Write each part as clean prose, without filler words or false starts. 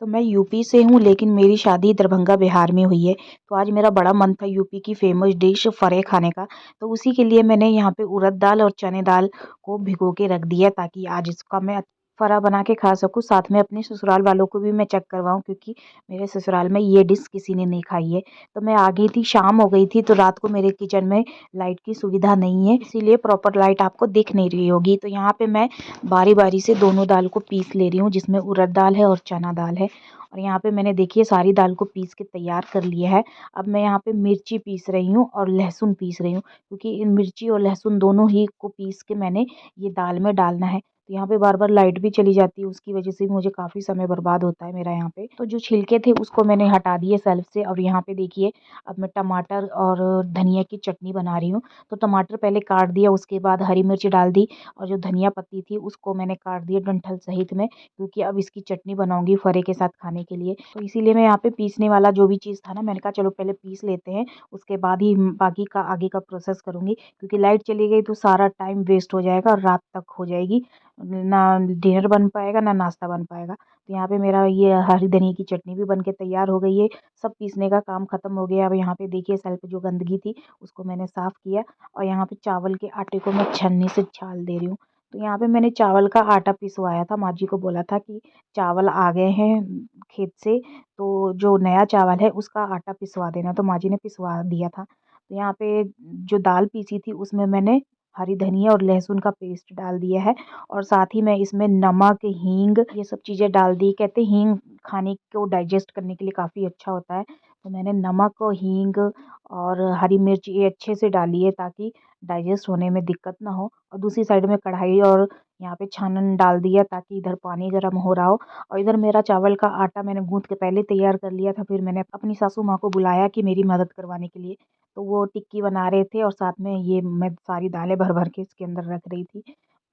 तो मैं यूपी से हूँ, लेकिन मेरी शादी दरभंगा बिहार में हुई है। तो आज मेरा बड़ा मन था यूपी की फ़ेमस डिश फ़रे खाने का। तो उसी के लिए मैंने यहाँ पे उड़द दाल और चने दाल को भिगो के रख दिया, ताकि आज इसका मैं फ़रा बना के खा सकूँ। साथ में अपने ससुराल वालों को भी मैं चेक करवाऊँ, क्योंकि मेरे ससुराल में ये डिश किसी ने नहीं खाई है। तो मैं आ गई थी, शाम हो गई थी, तो रात को मेरे किचन में लाइट की सुविधा नहीं है, इसीलिए प्रॉपर लाइट आपको दिख नहीं रही होगी। तो यहाँ पे मैं बारी-बारी से दोनों दाल को पीस ले रही हूँ, जिसमें उड़द दाल है और चना दाल है। और यहाँ पे मैंने देखिए सारी दाल को पीस के तैयार कर लिया है। अब मैं यहाँ पे मिर्ची पीस रही हूँ और लहसुन पीस रही हूँ, क्योंकि इन मिर्ची और लहसुन दोनों ही को पीस के मैंने ये दाल में डालना है। तो यहाँ पे बार-बार लाइट भी चली जाती है, उसकी वजह से भी मुझे काफ़ी समय बर्बाद होता है मेरा यहाँ पे। तो जो छिलके थे उसको मैंने हटा दिए सेल्फ से। और यहाँ पे देखिए अब मैं टमाटर और धनिया की चटनी बना रही हूँ। तो टमाटर पहले काट दिया, उसके बाद हरी मिर्च डाल दी, और जो धनिया पत्ती थी उसको मैंने काट दिया डंठल सहित में, क्योंकि अब इसकी चटनी बनाऊंगी फ़रे के साथ खाने के लिए। तो इसीलिए मैं यहाँ पे पीसने वाला जो भी चीज़ था ना, मैंने कहा चलो पहले पीस लेते हैं, उसके बाद ही बाकी का आगे का प्रोसेस करूँगी। क्योंकि लाइट चली गई तो सारा टाइम वेस्ट हो जाएगा और रात तक हो जाएगी, ना डिनर बन पाएगा ना नाश्ता बन पाएगा। तो यहाँ पे मेरा ये हरी धनिया की चटनी भी बन के तैयार हो गई है। सब पीसने का काम ख़त्म हो गया। अब यहाँ पे देखिए सेल पे जो गंदगी थी उसको मैंने साफ़ किया, और यहाँ पे चावल के आटे को मैं छन्नी से छाल दे रही हूँ। तो यहाँ पे मैंने चावल का आटा पिसवाया था, माँ जी को बोला था कि चावल आ गए हैं खेत से, तो जो नया चावल है उसका आटा पिसवा देना। तो माँ जी ने पिसवा दिया था। तो यहाँ पे जो दाल पीसी थी उसमें मैंने हरी धनिया और लहसुन का पेस्ट डाल दिया है, और साथ ही मैं इसमें नमक, हींग ये सब चीज़ें डाल दी। कहते हैं हींग खाने को डाइजेस्ट करने के लिए काफ़ी अच्छा होता है। तो मैंने नमक और हींग और हरी मिर्च ये अच्छे से डाली है, ताकि डाइजेस्ट होने में दिक्कत ना हो। और दूसरी साइड में कढ़ाई और यहाँ पे छानन डाल दिया, ताकि इधर पानी गर्म हो रहा हो, और इधर मेरा चावल का आटा मैंने गूँथ के पहले तैयार कर लिया था। फिर मैंने अपनी सासू माँ को बुलाया कि मेरी मदद करवाने के लिए। तो वो टिक्की बना रहे थे, और साथ में ये मैं सारी दालें भर-भर के इसके अंदर रख रही थी।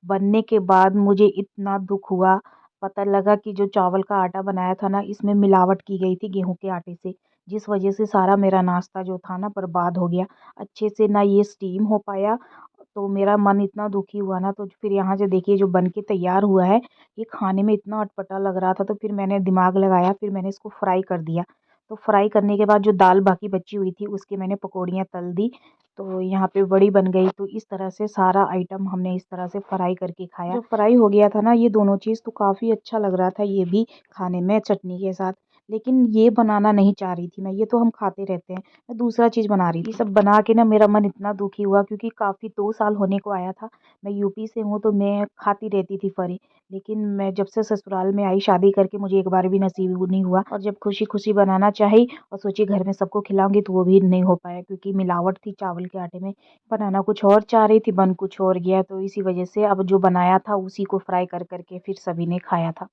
बनने के बाद मुझे इतना दुःख हुआ, पता लगा कि जो चावल का आटा बनाया था ना, इसमें मिलावट की गई थी गेहूँ के आटे से, जिस वजह से सारा मेरा नाश्ता जो था ना बर्बाद हो गया। अच्छे से ना ये स्टीम हो पाया, तो मेरा मन इतना दुखी हुआ ना। तो फिर यहाँ से देखिए जो बन के तैयार हुआ है, ये खाने में इतना अटपटा लग रहा था, तो फिर मैंने दिमाग लगाया, फिर मैंने इसको फ्राई कर दिया। तो फ्राई करने के बाद जो दाल बाकी बची हुई थी उसकी मैंने पकौड़ियाँ तल दी। तो यहाँ पे बड़ी बन गई। तो इस तरह से सारा आइटम हमने इस तरह से फ्राई करके खाया। जो फ्राई हो गया था ना ये दोनों चीज़, तो काफ़ी अच्छा लग रहा था ये भी खाने में चटनी के साथ। लेकिन ये बनाना नहीं चाह रही थी मैं, ये तो हम खाते रहते हैं। मैं दूसरा चीज़ बना रही थी। सब बना के ना मेरा मन इतना दुखी हुआ, क्योंकि काफ़ी 2 साल होने को आया था। मैं यूपी से हूँ, तो मैं खाती रहती थी फ़रे। लेकिन मैं जब से ससुराल में आई शादी करके, मुझे एक बार भी नसीब नहीं हुआ। और जब खुशी-खुशी बनाना चाही और सोची घर में सबको खिलाऊँगी, तो वो भी नहीं हो पाया, क्योंकि मिलावट थी चावल के आटे में। बनाना कुछ और चाह रही थी, बन कुछ और गया। तो इसी वजह से अब जो बनाया था उसी को फ्राई कर कर के फिर सभी ने खाया था।